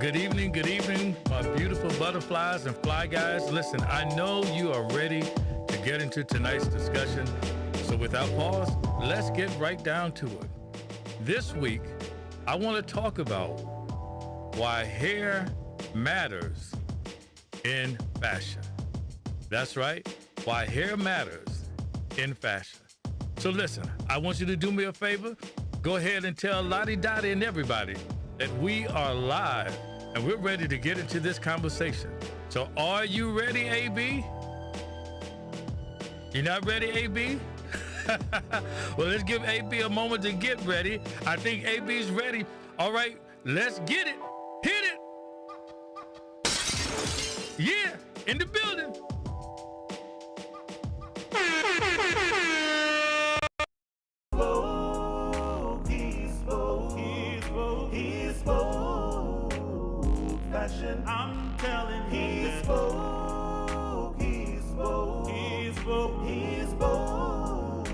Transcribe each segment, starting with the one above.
Good evening, my beautiful butterflies and fly guys. Listen, I know you are ready to get into tonight's discussion. So without pause, let's get right down to it. This week, I want to talk about why hair matters in fashion. That's right, why hair matters in fashion. So listen, I want you to do me a favor. Go ahead and tell Lottie Dottie and everybody that we are live and we're ready to get into this conversation. So are you ready, AB? You not ready, AB? Well, let's give AB a moment to get ready. I think AB's ready. All right, let's get it. Hit it. Yeah, in the building. I'm telling he spoke, he spoke, he spoke, he spoke.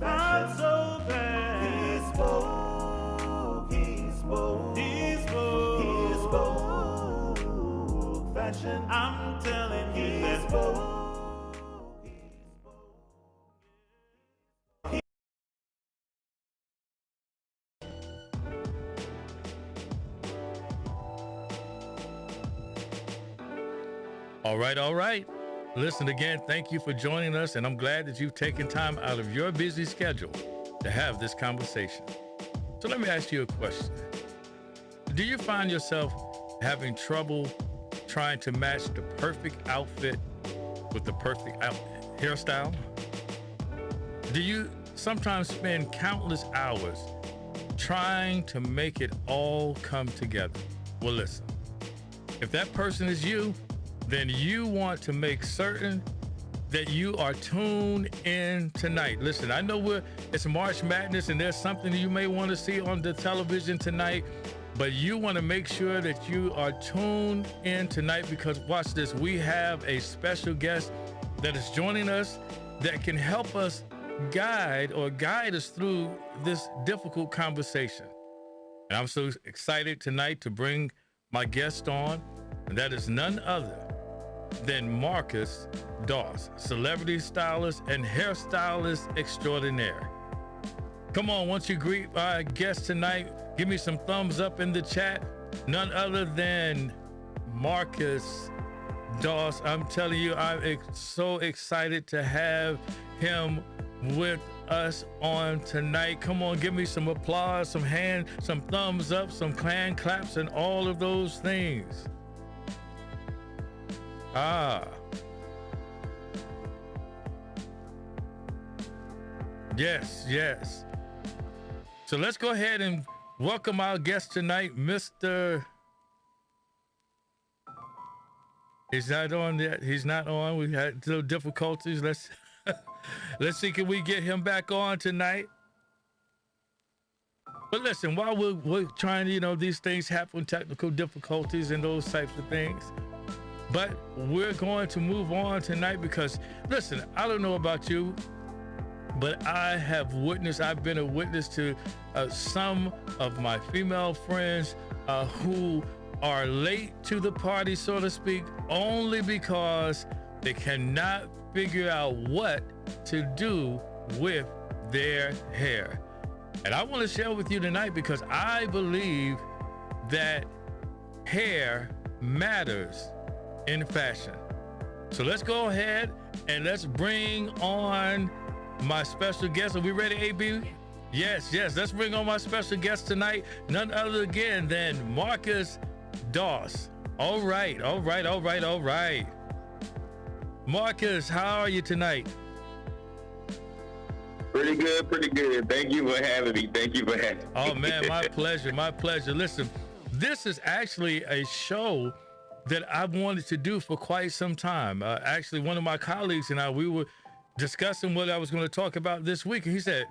Not so bad. He spoke, he spoke, he spoke, he spoke. Fashion. I'm telling he spoke. All right. Listen again, thank you for joining us, and I'm glad that you've taken time out of your busy schedule to have this conversation. So let me ask you a question. Do you find yourself having trouble trying to match the perfect outfit with the perfect hairstyle? Do you sometimes spend countless hours trying to make it all come together? Well, listen, if that person is you, then you want to make certain that you are tuned in tonight. Listen, I know it's March Madness and there's something you may want to see on the television tonight, but you want to make sure that you are tuned in tonight because watch this, we have a special guest that is joining us that can help us guide us through this difficult conversation. And I'm so excited tonight to bring my guest on, and that is none other than Marcus Doss, celebrity stylist and hairstylist extraordinaire. Come on, once you greet our guest tonight, give me some thumbs up in the chat. None other than Marcus Doss. I'm telling you, I'm so excited to have him with us on tonight. Come on, give me some applause, some thumbs up, some hand claps, and all of those things. Yes. So let's go ahead and welcome our guest tonight, Mr. He's not on yet. He's not on. We had little difficulties. Let's see, can we get him back on tonight? But listen, while we're trying to, these things happen, technical difficulties and those types of things. But we're going to move on tonight because, listen, I don't know about you, but I've been a witness to some of my female friends who are late to the party, so to speak, only because they cannot figure out what to do with their hair. And I want to share with you tonight because I believe that hair matters in fashion. So let's go ahead and let's bring on my special guest. Are we ready, AB? Yes. Let's bring on my special guest tonight. None other again than Marcus Doss. All right. Marcus, how are you tonight? Pretty good. Thank you for having me. Oh man, my pleasure. Listen, this is actually a show that I've wanted to do for quite some time. Actually, one of my colleagues and I, we were discussing what I was going to talk about this week. And he said,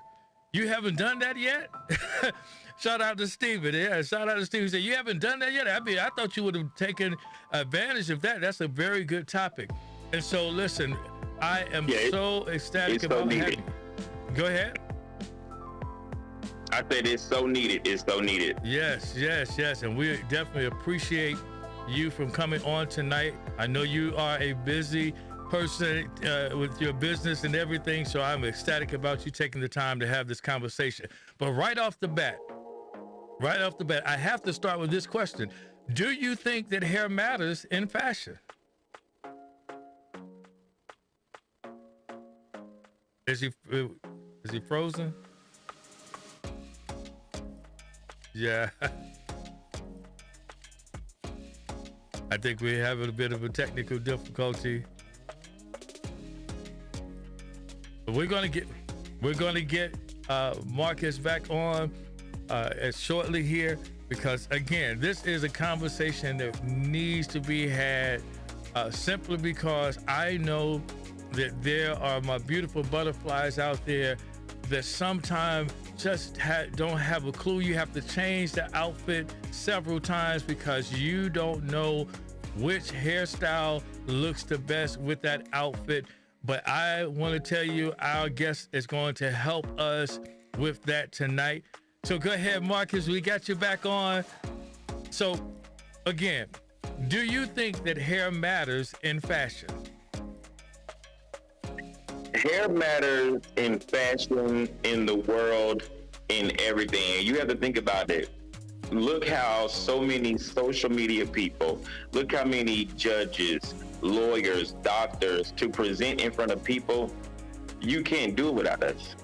"You haven't done that yet?" Shout out to Steven. Yeah, shout out to Steven. He said, "You haven't done that yet?" I mean, I thought you would have taken advantage of that. That's a very good topic. And so, listen, I am so ecstatic about having you. Go ahead. I said it's so needed. It's so needed. Yes, yes, yes. And we definitely appreciate you from coming on tonight. I know you are a busy person with your business and everything, so I'm ecstatic about you taking the time to have this conversation. But right off the bat, I have to start with this question. Do you think that hair matters in fashion? Is he frozen? Yeah. I think we're having a bit of a technical difficulty. But we're gonna get Marcus back on as shortly here, because again, this is a conversation that needs to be had simply because I know that there are my beautiful butterflies out there that sometimes just don't have a clue. You have to change the outfit several times because you don't know which hairstyle looks the best with that outfit. But I want to tell you, our guest is going to help us with that tonight. So go ahead, Marcus, we got you back on. So again, do you think that hair matters in fashion? Hair matters in fashion, in the world, in everything. You have to think about it. Look how so many social media people, look how many judges, lawyers, doctors to present in front of people. You can't do it without us.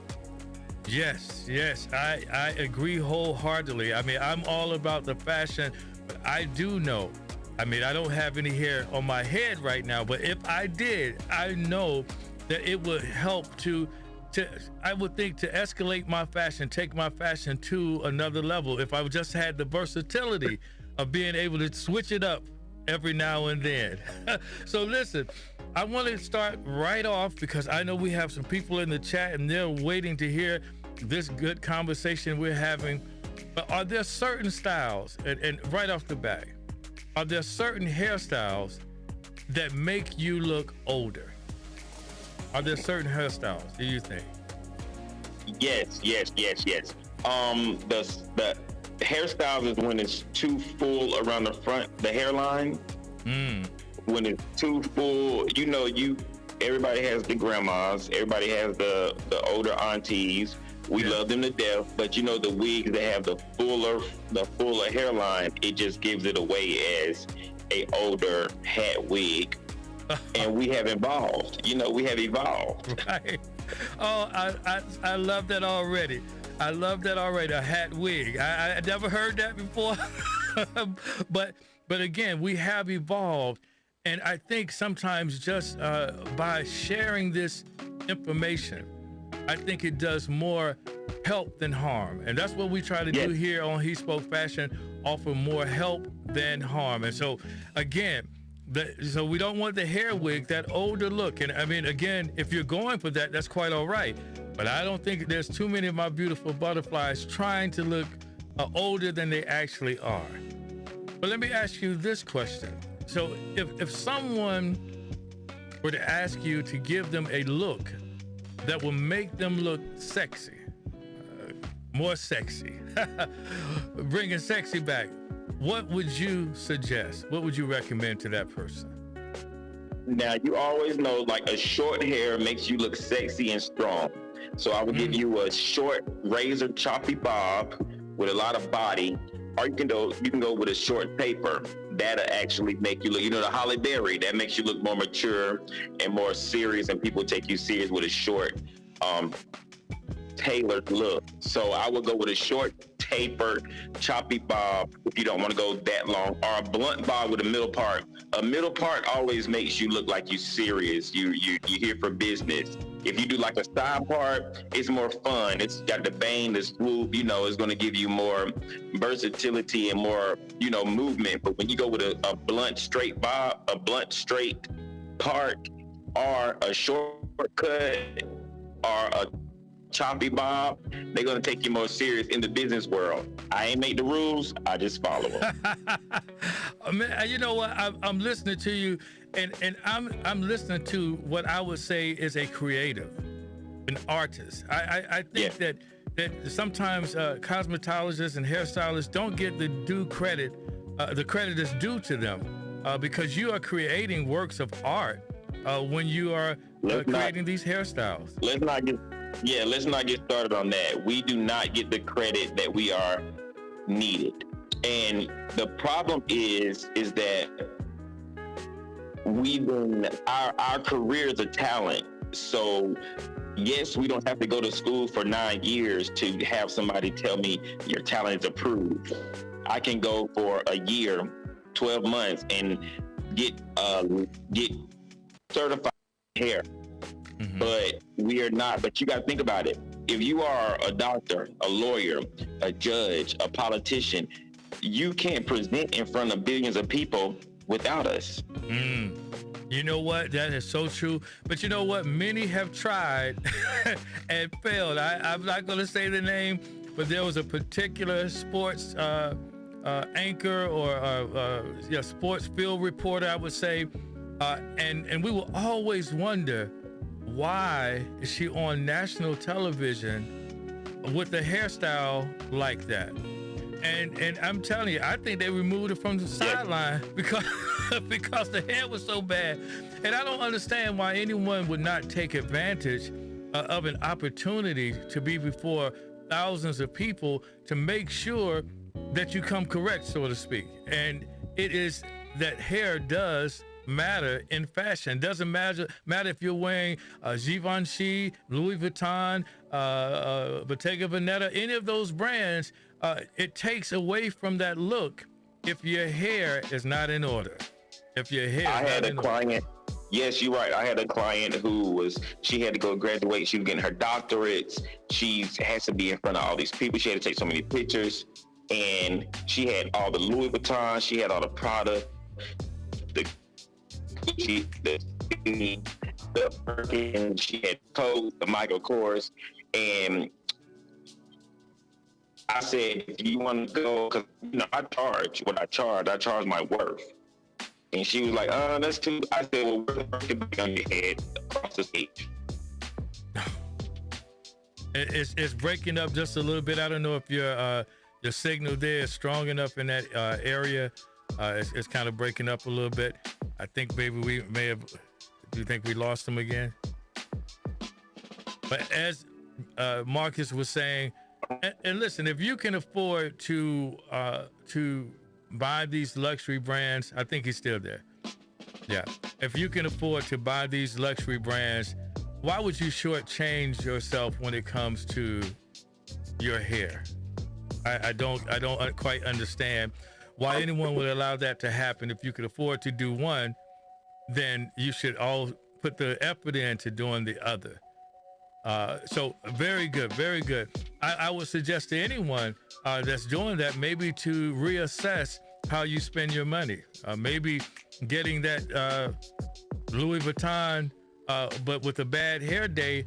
Yes, yes, I agree wholeheartedly. I mean, I'm all about the fashion, but I do know, I mean, I don't have any hair on my head right now, but if I did, I know that it would help I would think to escalate my fashion, take my fashion to another level if I just had the versatility of being able to switch it up every now and then. So listen, I want to start right off because I know we have some people in the chat and they're waiting to hear this good conversation we're having. But are there certain styles, and right off the bat, are there certain hairstyles that make you look older? Are there certain hairstyles, do you think? Yes. The hairstyles is when it's too full around the front, the hairline. When it's too full, everybody has the grandmas, everybody has the older aunties. We love them to death, but the wigs that have the fuller hairline, it just gives it away as a older hat wig. And we have evolved. We have evolved. Right. Oh, I love that already. I love that already. A hat wig. I never heard that before. But again, we have evolved. And I think sometimes just by sharing this information, I think it does more help than harm. And that's what we try to do here on HeSpoke Fashion, offer more help than harm. And so again, so we don't want the hair wig, that older look. And I mean, again, if you're going for that, that's quite all right. But I don't think there's too many of my beautiful butterflies trying to look older than they actually are. But let me ask you this question. So if someone were to ask you to give them a look that will make them look sexy, more sexy, bringing sexy back, what would you suggest? What would you recommend to that person? Now, you always know, like, a short hair makes you look sexy and strong. So I would give you a short razor choppy bob with a lot of body, or you can go with a short taper. That'll actually make you look, the Holly Berry, that makes you look more mature and more serious, and people take you serious with a short, tailored look. So I would go with a short tapered choppy bob if you don't want to go that long, or a blunt bob with a middle part. A middle part always makes you look like you're serious. You're here for business. If you do like a side part, it's more fun. It's got the bang, the swoop, it's going to give you more versatility and more, movement. But when you go with a blunt straight bob, a blunt straight part, or a short cut, or a choppy bob, they're going to take you more serious in the business world. I ain't make the rules, I just follow them. Man, you know what? I'm listening to you, and I'm listening to what I would say is a creative, an artist. I think that that sometimes cosmetologists and hairstylists don't get the due credit, the credit is due to them, because you are creating works of art when you are creating these hairstyles. Let's not get started on that. We do not get the credit that we are needed. And the problem is that our career is a talent. So yes, we don't have to go to school for 9 years to have somebody tell me your talent is approved. I can go for a year, 12 months, and get certified hair. Mm-hmm. But we are not. But you got to think about it. If you are a doctor, a lawyer, a judge, a politician, you can't present in front of billions of people without us. You know what? That is so true. But you know what? Many have tried and failed. I'm not going to say the name, but there was a particular sports anchor or sports field reporter, I would say, and we will always wonder, why is she on national television with a hairstyle like that? And I'm telling you, I think they removed it from the sideline because the hair was so bad. And I don't understand why anyone would not take advantage of an opportunity to be before thousands of people to make sure that you come correct, so to speak. And it is that hair does matter in fashion. Doesn't matter if you're wearing Givenchy, Louis Vuitton, Bottega Veneta, any of those brands. It takes away from that look if your hair is not in order. If your hair I had a client. Yes, you're right. I had a client she had to go graduate. She was getting her doctorates. She has to be in front of all these people. She had to take so many pictures. And she had all the Louis Vuitton. She had all the Prada, the Birkin. She had Coke, the Michael Kors. And I said, if you want to go, because I charge what I charge. I charge my worth. And she was like, that's too. I said, well, where's the worth to be on your head across the stage? It's breaking up just a little bit. I don't know if your signal there is strong enough in that area. It's kind of breaking up a little bit. I think maybe we may have. Do you think we lost him again? But as Marcus was saying. And listen, if you can afford to buy these luxury brands, I think he's still there. Yeah. If you can afford to buy these luxury brands, why would you shortchange yourself when it comes to your hair? I don't quite understand why anyone would allow that to happen. If you could afford to do one, then you should all put the effort into doing the other. So very good, very good. I would suggest to anyone that's doing that maybe to reassess how you spend your money. Maybe getting that Louis Vuitton, but with a bad hair day,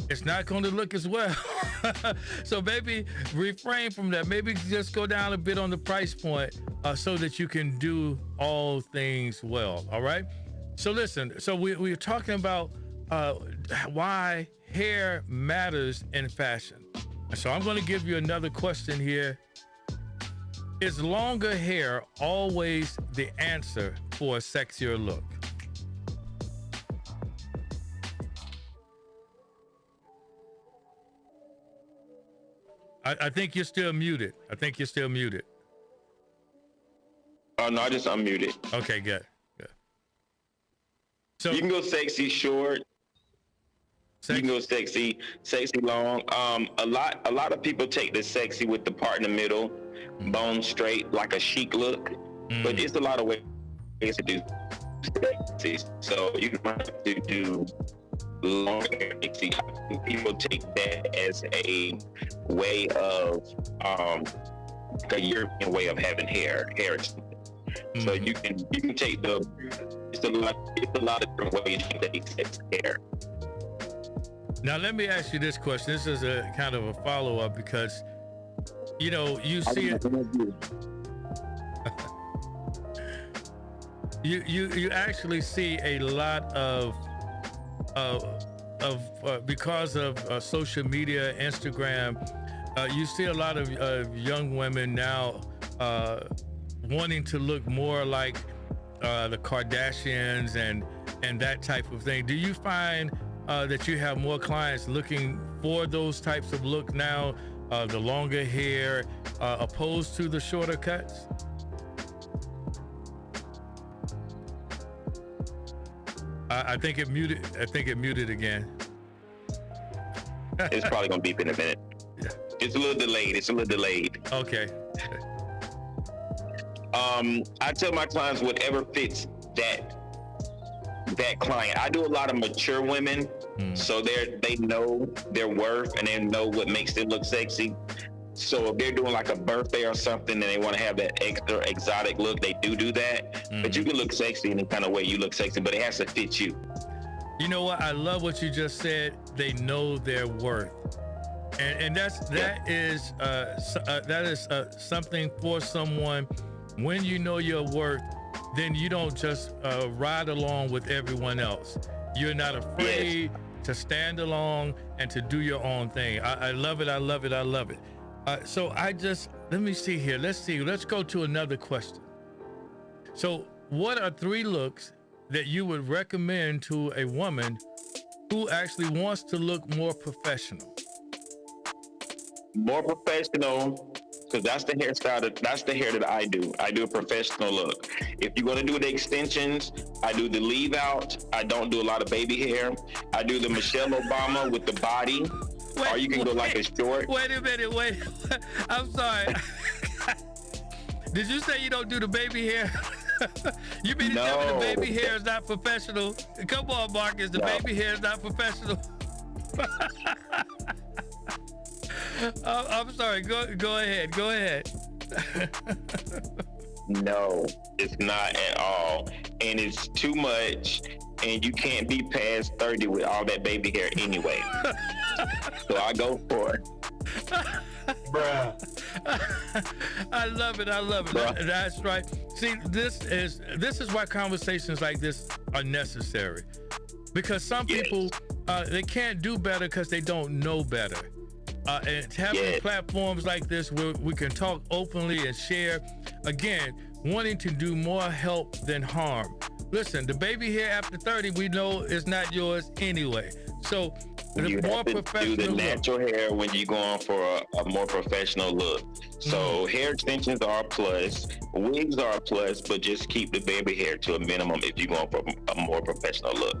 it's not going to look as well. So maybe refrain from that. Maybe just go down a bit on the price point so that you can do all things well. All right. So listen. So we're talking about why hair matters in fashion. So I'm going to give you another question here. Is longer hair always the answer for a sexier look? I think you're still muted. Oh, no, I just unmuted. Okay, good. So you can go sexy short. You can go sexy long. A lot of people take the sexy with the part in the middle, bone straight, like a chic look. But it's a lot of ways to do sexy. So you can have to do long hair. People take that as a way of a European way of having hair. So you can take it's a lot of different ways to take sexy hair. Now, let me ask you this question. This is a kind of a follow-up because, you see it. you actually see a lot of because of social media, Instagram, You see a lot of young women now wanting to look more like the Kardashians and that type of thing. Do you find that you have more clients looking for those types of look now, the longer hair, opposed to the shorter cuts? I think it muted. I think it muted again. It's probably gonna beep in a minute. Yeah. It's a little delayed. Okay. I tell my clients whatever fits that client. I do a lot of mature women, so they know their worth and they know what makes them look sexy. So if they're doing like a birthday or something and they want to have that extra exotic look, they do that. But you can look sexy in the kind of way you look sexy, but it has to fit you. You know what? I love what you just said. They know their worth, and that is something for someone. When you know your worth, then you don't just ride along with everyone else. You're not afraid to stand along and to do your own thing. I love it. I love it. I love it. So let me see here. Let's go to another question. So what are 3 looks that you would recommend to a woman who actually wants to look more professional? More professional, because that's the hairstyle. That's the hair that I do. I do a professional look. If you're gonna do the extensions, I do the leave out. I don't do a lot of baby hair. I do the Michelle Obama with the body, or you can go like a short. Wait a minute. Wait. I'm sorry. Did you say you don't do the baby hair? You mean to tell me the baby hair is not professional? Come on, Marcus. The baby hair is not professional. I'm sorry. Go ahead. Go ahead. No, it's not at all. And it's too much. And you can't be past 30 with all that baby hair anyway. So I go for it. Bruh. I love it. Bruh. That's right. See, this is why conversations like this are necessary, because some people they can't do better because they don't know better. And having platforms like this where we can talk openly and share, again, wanting to do more help than harm. Listen, the baby hair after 30, we know is not yours anyway. So you have to do the natural hair when you're going for a more professional look. So hair extensions are a plus, wigs are a plus, but just keep the baby hair to a minimum if you're going for a more professional look.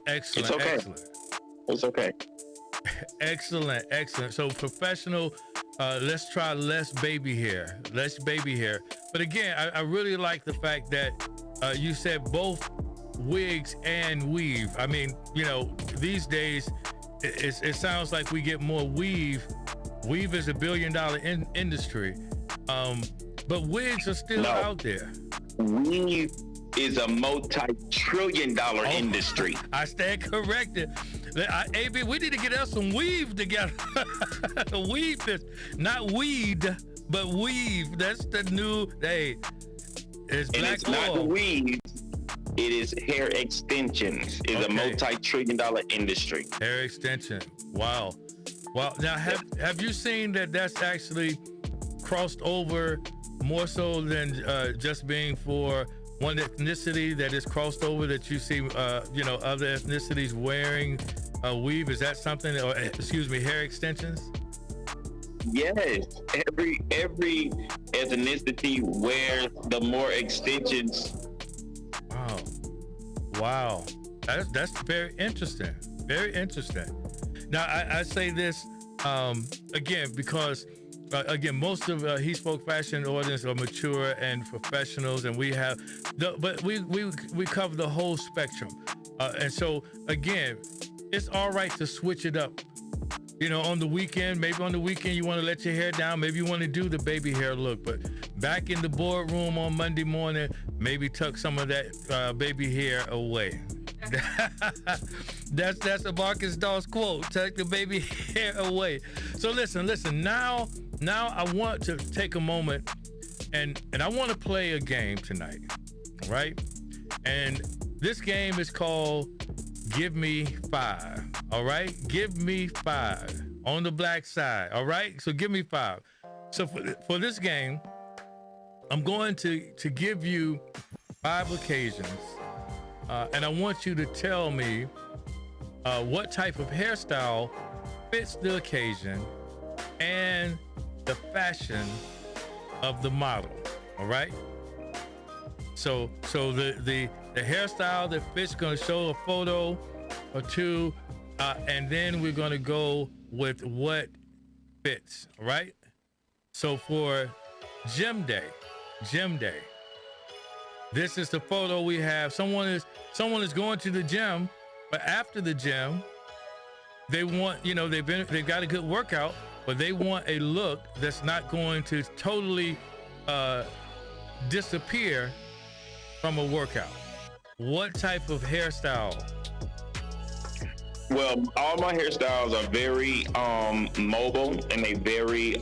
Excellent. It's okay. Excellent. It's okay. Excellent. So professional, let's try less baby hair. But again, I really like the fact that you said both wigs and weave. I mean, these days it sounds like we get more weave. Weave is $1 billion industry, but wigs are still out there. Weave is a multi-trillion-dollar industry. I stand corrected. AB, we need to get us some weave together. Weave is not weed, but weave. That's the new day. It's and black it's oil. not the weave. It is hair extensions. It's a multi-trillion-dollar industry. Hair extension. Wow. Now, have you seen that that's actually crossed over more so than just being for one ethnicity, that is crossed over, that you see, other ethnicities wearing weave? Is that something, or hair extensions? Yes, every ethnicity wears the more extensions. Wow. That's very interesting. Very interesting. Now, I say this again because most of HeSpoke fashion audience are mature and professionals, and we cover the whole spectrum. And so again, it's all right to switch it up. On the weekend, maybe on the weekend you want to let your hair down, maybe you want to do the baby hair look, but back in the boardroom on Monday morning, maybe tuck some of that baby hair away. That's a Marcus Dawes quote, tuck the baby hair away. So listen, now I want to take a moment and I want to play a game tonight, right? And this game is called Give Me 5, all right? Give Me 5. on the black side. All right. So give me 5. So for this game, I'm going to give you 5 occasions, and I want you to tell me what type of hairstyle fits the occasion and the fashion of the model. All right. So the hairstyle that fits going to show a photo or 2, and then we're going to go with what fits. All right. So for gym day, this is the photo we have. Someone is going to the gym, but after the gym, they want, they've got a good workout, but they want a look that's not going to totally disappear from a workout. What type of hairstyle? Well, all my hairstyles are very mobile and they very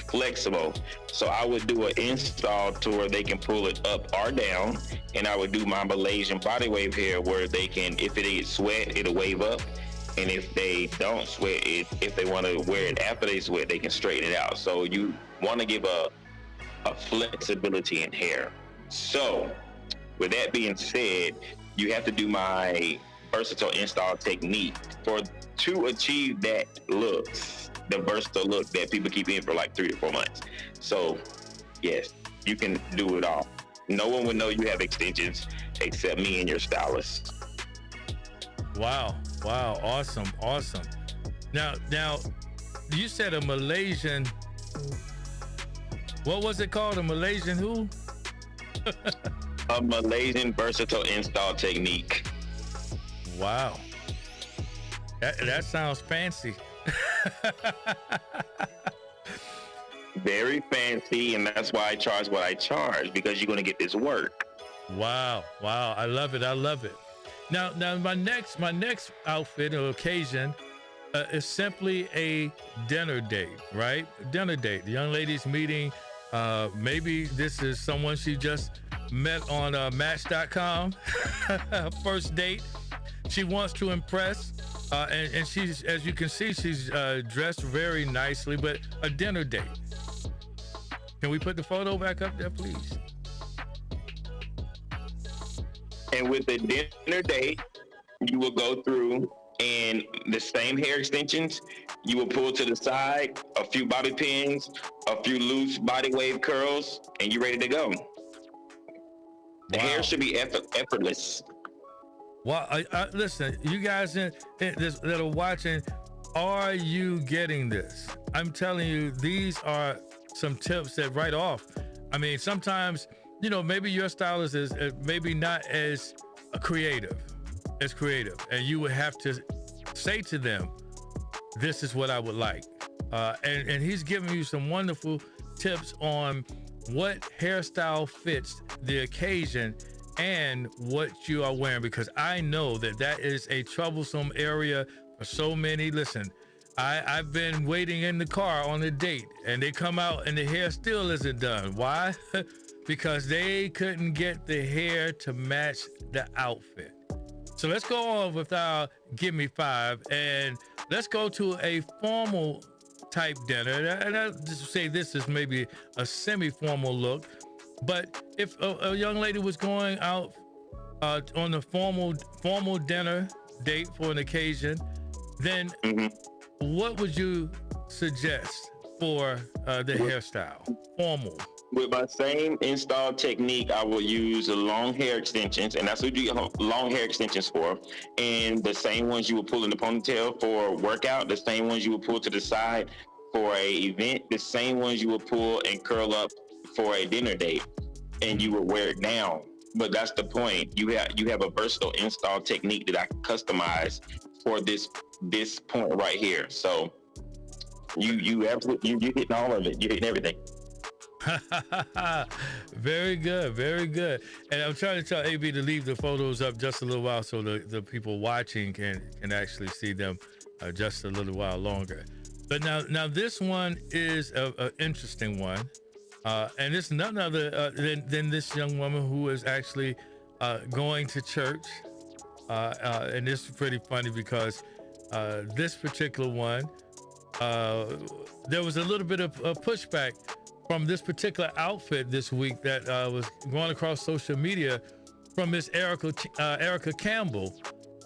flexible. So I would do an install to where they can pull it up or down, and I would do my Malaysian body wave hair where they can, if it gets sweat, it'll wave up, and if they don't sweat it, if they want to wear it after they sweat, they can straighten it out. So you want to give a flexibility in hair. So with that being said, you have to do my versatile install technique to achieve that look, the versatile look that people keep in for like 3 to 4 months. So yes, you can do it all. No one would know you have extensions except me and your stylist. Wow, awesome. Now you said a Malaysian, what was it called? A Malaysian who? A Malaysian versatile install technique. Wow. That sounds fancy. Very fancy, and that's why I charge what I charge, because you're going to get this work. Wow. I love it. Now my next outfit or occasion is simply a dinner date, right? Dinner date. The young lady's meeting. Maybe this is someone she just met on Match.com. First date. She wants to impress, and she's, as you can see, she's dressed very nicely, but a dinner date. Can we put the photo back up there, please? And with the dinner date, you will go through, and the same hair extensions, you will pull to the side, a few bobby pins, a few loose body wave curls, and you're ready to go. The hair should be effortless. Well, listen, you guys that are watching, are you getting this? I'm telling you, these are some tips that right off. I mean, sometimes, maybe your stylist is maybe not as creative, and you would have to say to them, this is what I would like. And he's giving you some wonderful tips on what hairstyle fits the occasion and what you are wearing, because I know that is a troublesome area for so many. Listen, I've been waiting in the car on a date, and they come out and the hair still isn't done. Why? Because they couldn't get the hair to match the outfit. So let's go on with our Give Me 5, and let's go to a formal type dinner. And I'll just say this is maybe a semi-formal look. But if a young lady was going out on a formal dinner date for an occasion, then what would you suggest for the hairstyle? Formal. With my same install technique, I will use the long hair extensions, and that's what you get long hair extensions for. And the same ones you will pull in the ponytail for workout, the same ones you will pull to the side for a event, the same ones you will pull and curl up for a dinner date, and you will wear it down. But that's the point. You have a versatile install technique that I can customize for this point right here. So you hitting all of it. You're hitting everything. Very good. And I'm trying to tell AB to leave the photos up just a little while so the people watching can actually see them just a little while longer. But now this one is an interesting one. And it's none other than this young woman who is actually going to church. And this is pretty funny because this particular one there was a little bit of pushback from this particular outfit this week that was going across social media from Miss Erica Campbell.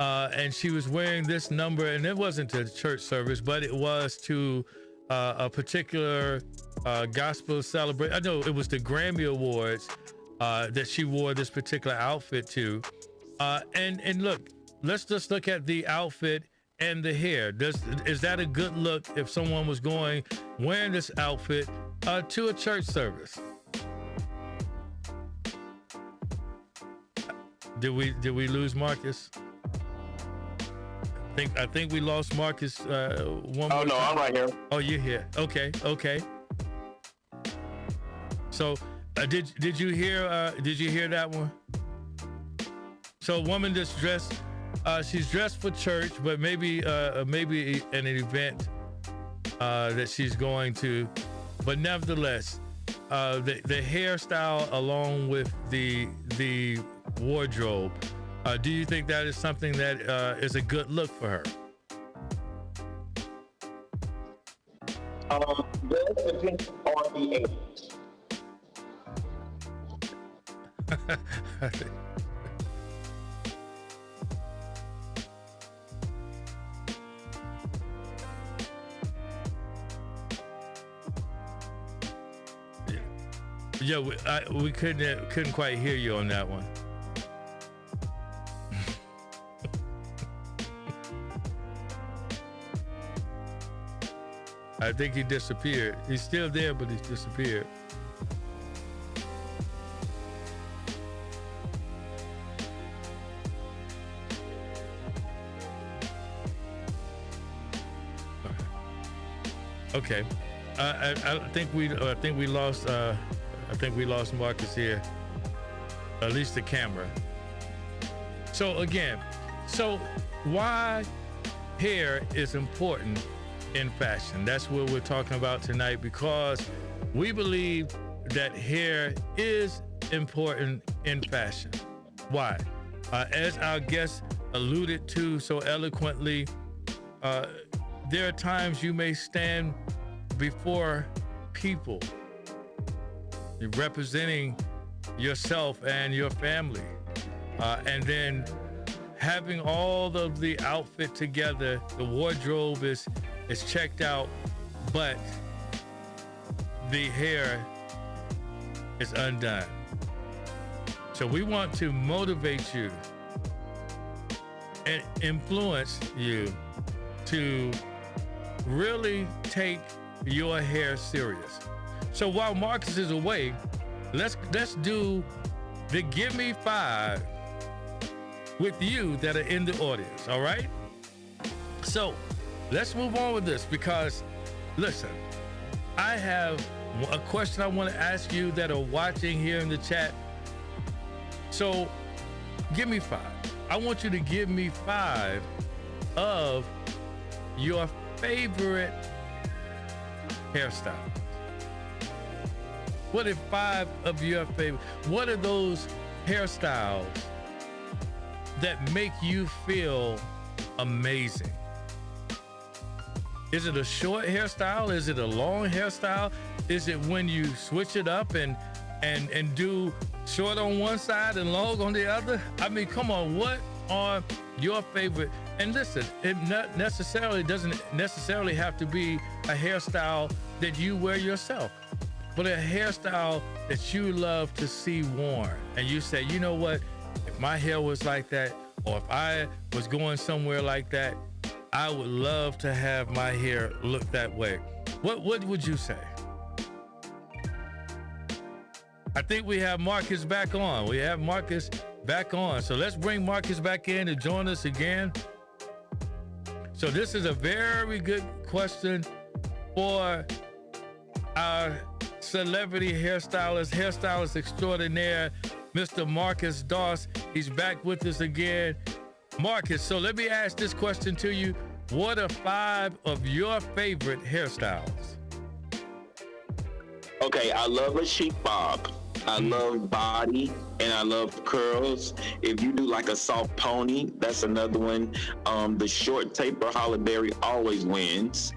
And she was wearing this number, and it wasn't to church service, but it was to a particular gospel celebration. I know it was the Grammy Awards that she wore this particular outfit to. And look, let's just look at the outfit and the hair. Is that a good look if someone was wearing this outfit to a church service? Did we lose Marcus? I think we lost Marcus. One more Oh no, time. I'm right here. Oh, you're here. Okay. So, did you hear that one? So, a woman that's dressed, she's dressed for church, but maybe an event that she's going to. But nevertheless, the hairstyle along with the wardrobe. Do you think that is something that is a good look for her? Does depend on the age. Yeah, we couldn't quite hear you on that one. I think he disappeared. He's still there, but he's disappeared. Okay. I think we lost Marcus here. At least the camera. So again, why hair is important in fashion. That's what we're talking about tonight, because we believe that hair is important in fashion. Why? As our guest alluded to so eloquently, there are times you may stand before people representing yourself and your family, and then having all of the outfit together, the wardrobe is checked out, but the hair is undone. So we want to motivate you and influence you to really take your hair serious. So while Marcus is away, let's do the Give Me 5 with you that are in the audience, all right? So let's move on with this, because listen, I have a question I want to ask you that are watching here in the chat. So give me 5. I want you to give me 5 of your favorite hairstyles. What are 5 of your favorite? What are those hairstyles that make you feel amazing? Is it a short hairstyle? Is it a long hairstyle? Is it when you switch it up and do short on one side and long on the other? I mean, come on, what are your favorite? And listen, it doesn't necessarily have to be a hairstyle that you wear yourself, but a hairstyle that you love to see worn. And you say, you know what, if my hair was like that, or if I was going somewhere like that, I would love to have my hair look that way. What would you say? I think we have Marcus back on. So let's bring Marcus back in to join us again. So this is a very good question for our celebrity hairstylist extraordinaire, Mr. Marcus Doss. He's back with us again. Marcus, so let me ask this question to you. What are 5 of your favorite hairstyles? Okay, I love a chic bob. I love body and I love curls. If you do like a soft pony, that's another one. The short taper holly berry always wins.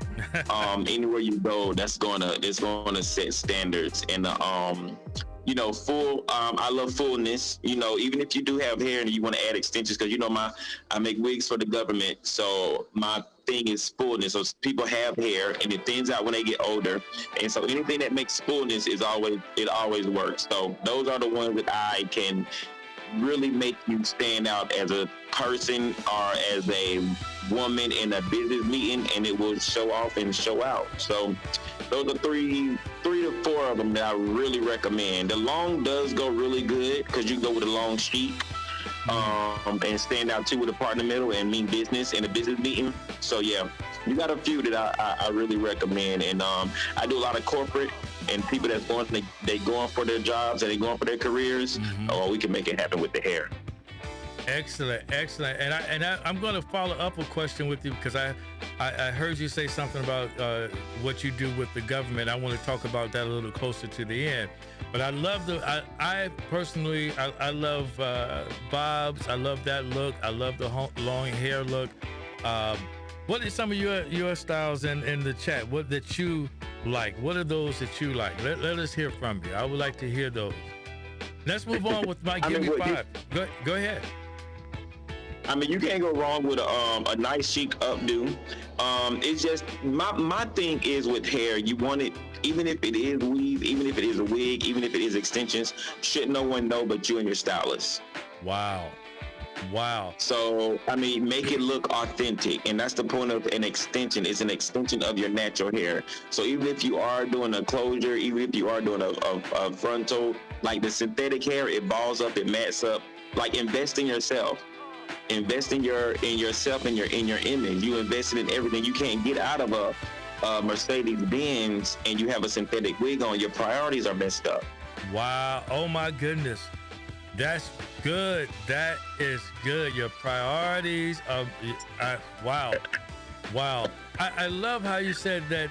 Anywhere you go, it's gonna set standards. And full. I love fullness. Even if you do have hair and you want to add extensions, because I make wigs for the government, so my thing is fullness. So people have hair and it thins out when they get older, and so anything that makes fullness always works. So those are the ones that I can really make you stand out as a person or as a woman in a business meeting, and it will show off and show out. So those are three to four of them that I really recommend. The long does go really good because you go with a long sheet, and stand out too with a part in the middle and mean business in a business meeting. So yeah, you got a few that I really recommend. And I do a lot of corporate and people that's going for their jobs and they going for their careers. We can make it happen with the hair. Excellent. And I'm going to follow up a question with you, because I heard you say something about what you do with the government. I want to talk about that a little closer to the end. But I love I personally love bobs. I love that look. I love the long hair look. What are some of your styles in the chat? What that you like? What are those that you like? Let us hear from you. I would like to hear those. Let's move on with my Give Me Five. Go ahead. I mean, you can't go wrong with a nice chic updo. It's just my thing is with hair, you want it, even if it is weave, even if it is a wig, even if it is extensions, should no one know but you and your stylist. Wow. So, I mean, make it look authentic. And that's the point of an extension. It's an extension of your natural hair. So even if you are doing a closure, even if you are doing a frontal, like the synthetic hair, it balls up, it mats up. Like, invest in yourself. Invest in yourself and in your image. You invested in everything. You can't get out of a Mercedes Benz and you have a synthetic wig on. Your priorities are messed up. Wow. Oh my goodness. That's good. That is good. Your priorities are wow. I love how you said that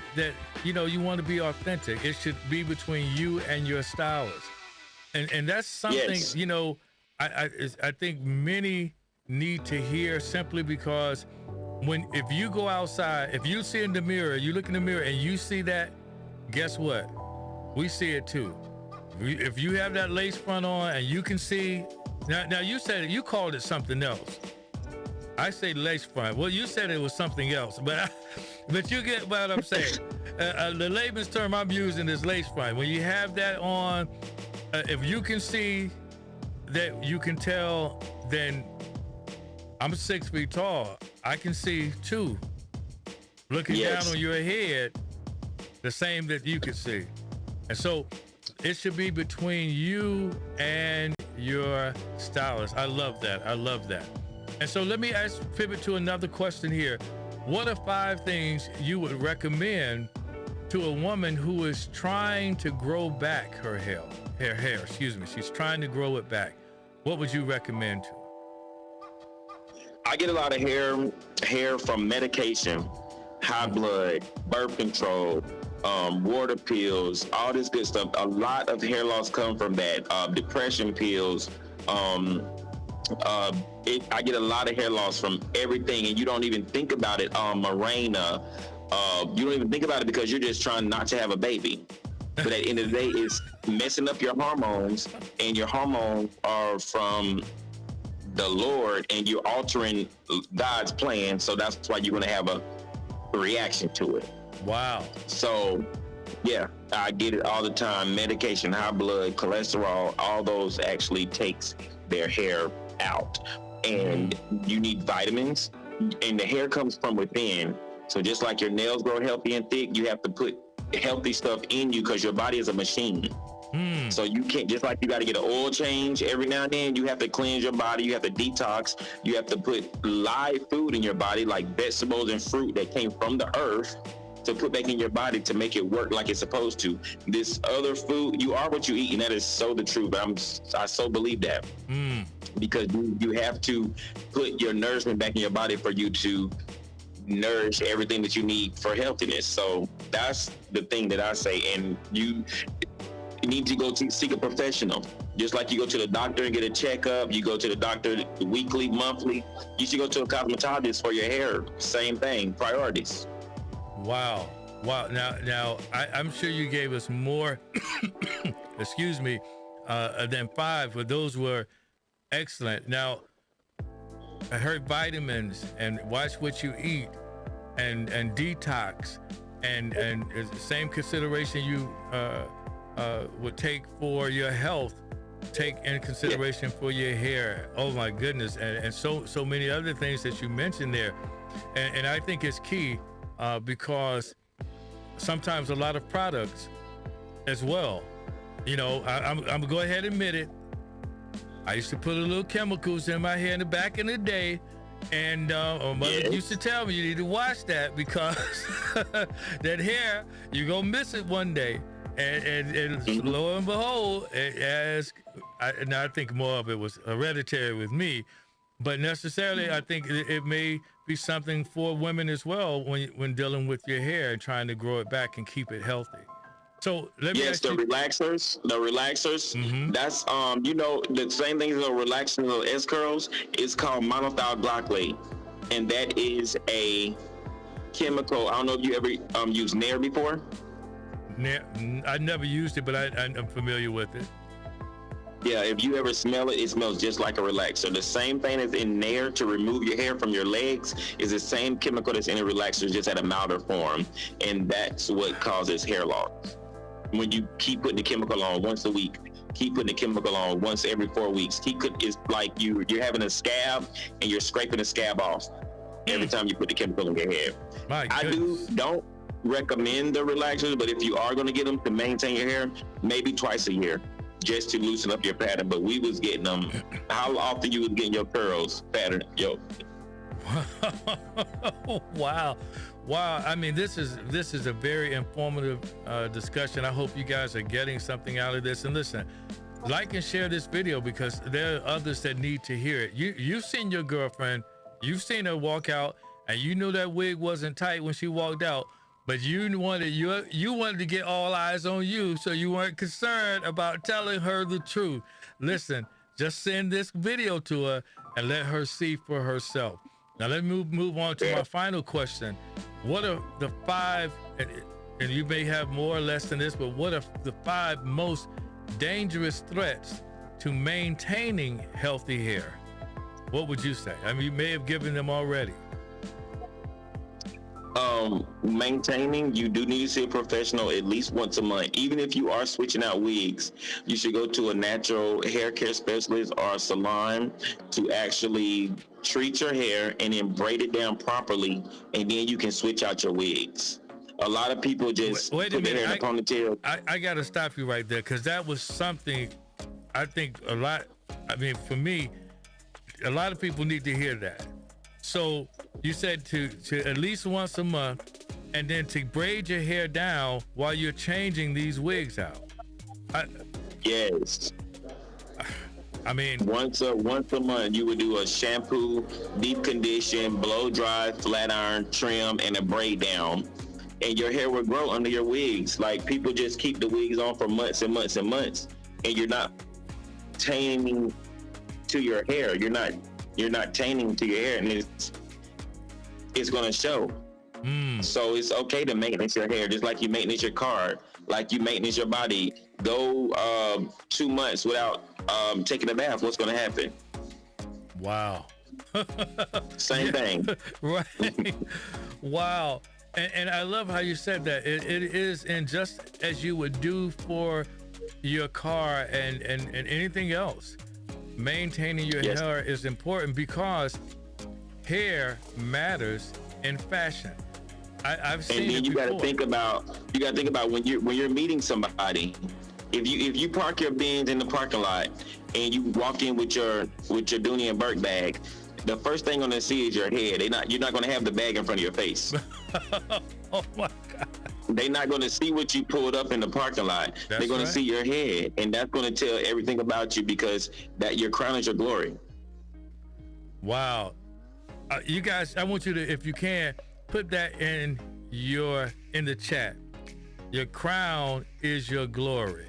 you want to be authentic. It should be between you and your stylist. And that's something, yes. I think many need to hear, simply because if you go outside, if you see in the mirror, you look in the mirror and you see that, guess what? We see it too. If you have that lace front on and you can see, now you said you called it something else. I say lace front. Well, you said it was something else, but you get what I'm saying. The layman's term I'm using is lace front. When you have that on, if you can see that, you can tell, then I'm 6 feet tall. I can see too. Looking yes. down on your head, the same that you can see. And so it should be between you and your stylist. I love that. And so let me pivot to another question here. What are 5 things you would recommend to a woman who is trying to grow back her hair? She's trying to grow it back. What would you recommend to her? I get a lot of hair from medication, high blood, birth control, water pills, all this good stuff. A lot of hair loss come from that. Depression pills. I get a lot of hair loss from everything, and you don't even think about it. Mirena. You don't even think about it because you're just trying not to have a baby. But at the end of the day, it's messing up your hormones, and your hormones are from the Lord, and you're altering God's plan. So that's why you're going to have a reaction to it. Wow. So yeah, I get it all the time. Medication, high blood, cholesterol, all those actually takes their hair out. And you need vitamins, and the hair comes from within. So just like your nails grow healthy and thick, you have to put healthy stuff in you, because your body is a machine. So you can't, just like you got to get an oil change every now and then, you have to cleanse your body, you have to detox, you have to put live food in your body, like vegetables and fruit that came from the earth, to put back in your body to make it work like it's supposed to. This other food, you are what you eat, and that is so the truth. I so believe that. Because you have to put your nourishment back in your body for you to nourish everything that you need for healthiness. So that's the thing that I say. And need to go to seek a professional. Just like you go to the doctor and get a checkup, you go to the doctor weekly, monthly, you should go to a cosmetologist for your hair. Same thing, priorities. Wow. Now, I'm sure you gave us more, excuse me, than 5, but those were excellent. Now, I heard vitamins and watch what you eat and detox and it's the same consideration you would take for your health, take in consideration for your hair. Oh my goodness, and so many other things that you mentioned there, and I think it's key because sometimes a lot of products as well. You know, I'm gonna go ahead and admit it. I used to put a little chemicals in my hair in the back in the day, and my mother used to tell me you need to wash that because that hair, you're gonna miss it one day. And lo and behold, I think more of it was hereditary with me, but necessarily I think it may be something for women as well when dealing with your hair and trying to grow it back and keep it healthy. So let me ask you. Relaxers, the relaxers, that's, you know, the same thing as the relaxers or S curls, it's called monoethyl glycolate. And that is a chemical. I don't know if you ever used Nair before. I never used it, but I'm familiar with it. Yeah, if you ever smell it, it smells just like a relaxer. The same thing as in Nair to remove your hair from your legs is the same chemical that's in a relaxer, just at a milder form. And that's what causes hair loss. When you keep putting the chemical on once a week, keep putting the chemical on once every 4 weeks. It's like you're having a scab and you're scraping the scab off every time you put the chemical in your hair. Don't recommend the relaxers, but if you are going to get them to maintain your hair, maybe twice a year, just to loosen up your pattern. But we was getting them. How often you was getting your curls pattern? Yo. Wow. I mean, this is a very informative discussion. I hope you guys are getting something out of this. And listen, like and share this video because there are others that need to hear it. You've seen your girlfriend, you've seen her walk out, and you knew that wig wasn't tight when she walked out, but you wanted to get all eyes on you, so you weren't concerned about telling her the truth. Listen, just send this video to her and let her see for herself. Now let me move on to my final question. What are the 5, and you may have more or less than this, but what are the 5 most dangerous threats to maintaining healthy hair? What would you say? I mean, you may have given them already. Maintaining, you do need to see a professional at least once a month. Even if you are switching out wigs, you should go to a natural hair care specialist or a salon to actually treat your hair and then braid it down properly, and then you can switch out your wigs. A lot of people just wait a put their minute. hair in a ponytail. I got to stop you right there because that was something I think a lot, I mean, for me, a lot of people need to hear that. So you said to at least once a month, and then to braid your hair down while you're changing these wigs out. Yes. I mean, once a month, you would do a shampoo, deep condition, blow dry, flat iron, trim, and a braid down, and your hair will grow under your wigs. Like, people just keep the wigs on for months and months and months, and you're not taining to your hair. You're not taining to your hair, and it's gonna show. So it's okay to maintenance your hair, just like you maintenance your car, like you maintenance your body. Go 2 months without taking a bath. What's gonna happen? Wow. Same thing. Right. Wow. And I love how you said that. It is, and just as you would do for your car and anything else, maintaining your hair is important because hair matters in fashion. I've seen. And then you got to think about when you're meeting somebody. If you park your Benz in the parking lot and you walk in with your Dooney and Burke bag, the first thing gonna see is your head. You're not gonna have the bag in front of your face. Oh my God. They're not gonna see what you pulled up in the parking lot. They're gonna see your head, and that's gonna tell everything about you because that your crown is your glory. Wow. You guys, I want you to, if you can, put that in the chat. Your crown is your glory.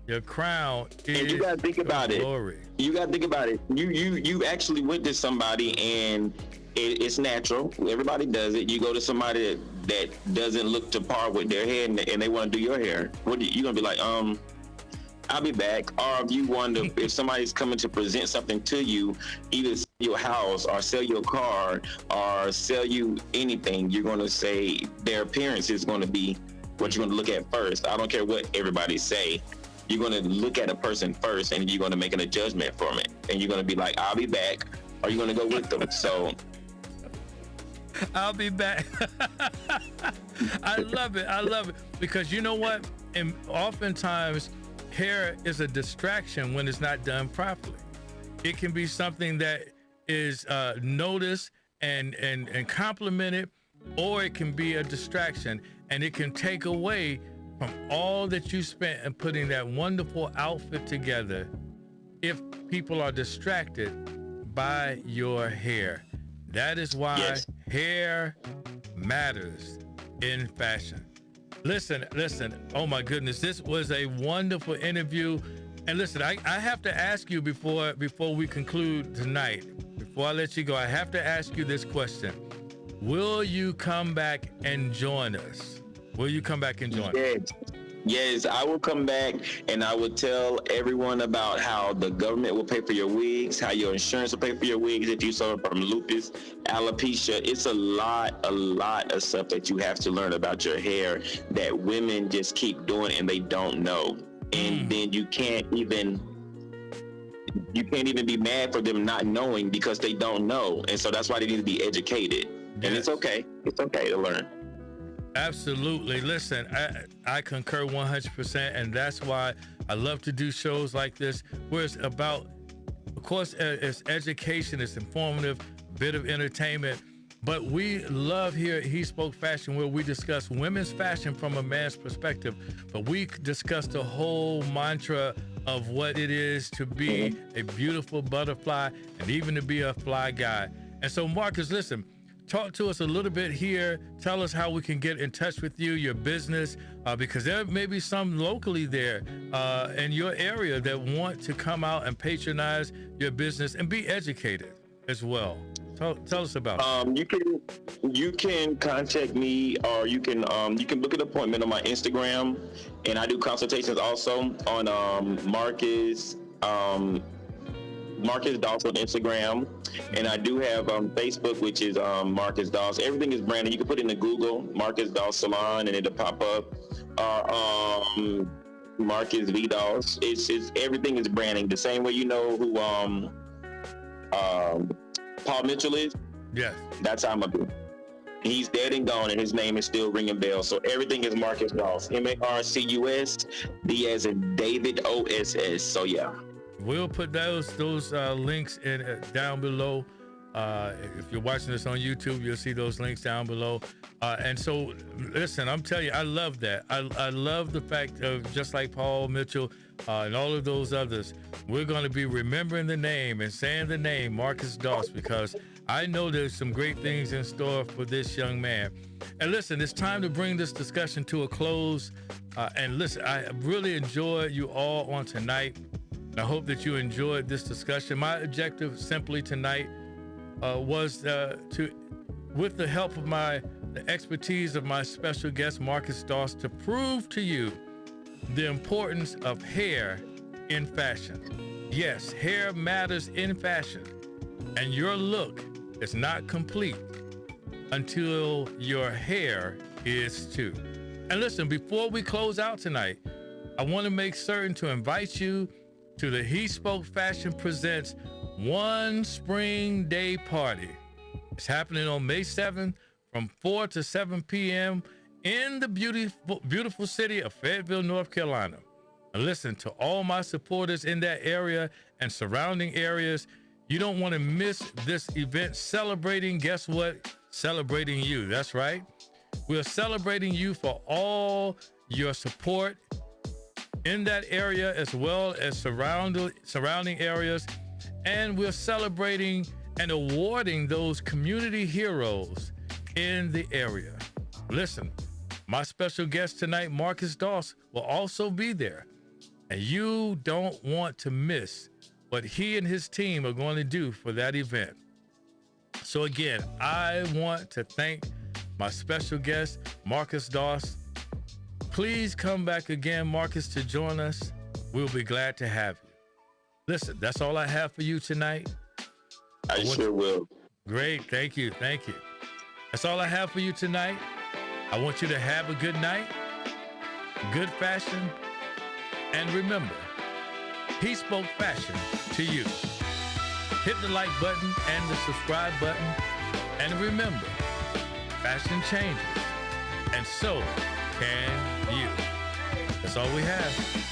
Your crown is And you gotta think about it. glory. You gotta think about it. You actually went to somebody and it's natural. Everybody does it. You go to somebody that doesn't look to par with their hair and they want to do your hair. You gonna be like, I'll be back. Or if you wonder if somebody's coming to present something to you, either sell your house or sell your car or sell you anything, you're gonna say their appearance is gonna be what you're gonna look at first. I don't care what everybody say. You're gonna look at a person first and you're gonna make a judgment from it. And you're gonna be like, I'll be back, or you're gonna go with them. So I'll be back. I love it. I love it. Because you know what? And oftentimes hair is a distraction when it's not done properly. It can be something that is noticed and complimented, or it can be a distraction and it can take away from all that you spent in putting that wonderful outfit together if people are distracted by your hair. That is why hair matters in fashion. Listen, oh my goodness, this was a wonderful interview. And listen, I have to ask you before we conclude tonight, before I let you go, I have to ask you this question. Will you come back and join us? Will you come back and join us? Yes, I will come back and I will tell everyone about how the government will pay for your wigs, how your insurance will pay for your wigs if you suffer from lupus, alopecia. It's a lot of stuff that you have to learn about your hair that women just keep doing and they don't know. And then you can't even be mad for them not knowing because they don't know. And so that's why they need to be educated. And it's okay. It's okay to learn. Absolutely. Listen, I concur 100%, and that's why I love to do shows like this, where it's about, of course, it's education, it's informative, bit of entertainment, but we love here at HeSpoke Fashion, where we discuss women's fashion from a man's perspective, but we discuss the whole mantra of what it is to be a beautiful butterfly and even to be a fly guy. And so, Marcus, listen, talk to us a little bit here. Tell us how we can get in touch with you, your business, because there may be some locally there in your area that want to come out and patronize your business and be educated as well. Tell us about it. You can contact me, or you can book an appointment on my Instagram, and I do consultations also on Marcus Doss on Instagram, and I do have Facebook, which is Marcus Doss. Everything is branded. You can put in the Google Marcus Doss Salon, and it'll pop up. Marcus V Doss. It's everything is branding. The same way you know who Paul Mitchell is. Yes. That's how I'm gonna do. He's dead and gone, and his name is still ringing bells. So everything is Marcus Doss. MARCUS, D as in David, OSS. So yeah. We'll put those links in down below. If you're watching this on YouTube, you'll see those links down below. And so, listen, I'm telling you, I love that. I love the fact of, just like Paul Mitchell and all of those others, we're going to be remembering the name and saying the name Marcus Doss, because I know there's some great things in store for this young man. And listen, it's time to bring this discussion to a close. And listen, I really enjoyed you all on tonight. I hope that you enjoyed this discussion. My objective simply tonight was to, with the help of the expertise of my special guest, Marcus Doss, to prove to you the importance of hair in fashion. Yes, hair matters in fashion, and your look is not complete until your hair is too. And listen, before we close out tonight, I want to make certain to invite you to the HeSpoke Fashion Presents One Spring Day Party. It's happening on May 7th from 4 to 7 p.m. in the beautiful city of Fayetteville, North Carolina. And listen, to all my supporters in that area and surrounding areas, you don't want to miss this event celebrating, guess what? Celebrating you. That's right. We're celebrating you for all your support in that area, as well as surrounding areas. And we're celebrating and awarding those community heroes in the area. Listen, my special guest tonight, Marcus Doss, will also be there. And you don't want to miss what he and his team are going to do for that event. So again, I want to thank my special guest, Marcus Doss. Please come back again, Marcus, to join us. We'll be glad to have you. Listen, that's all I have for you tonight. I sure will. Great. Thank you. Thank you. That's all I have for you tonight. I want you to have a good night, good fashion, and remember, he spoke fashion to you. Hit the like button and the subscribe button. And remember, fashion changes, and so can you. That's all we have.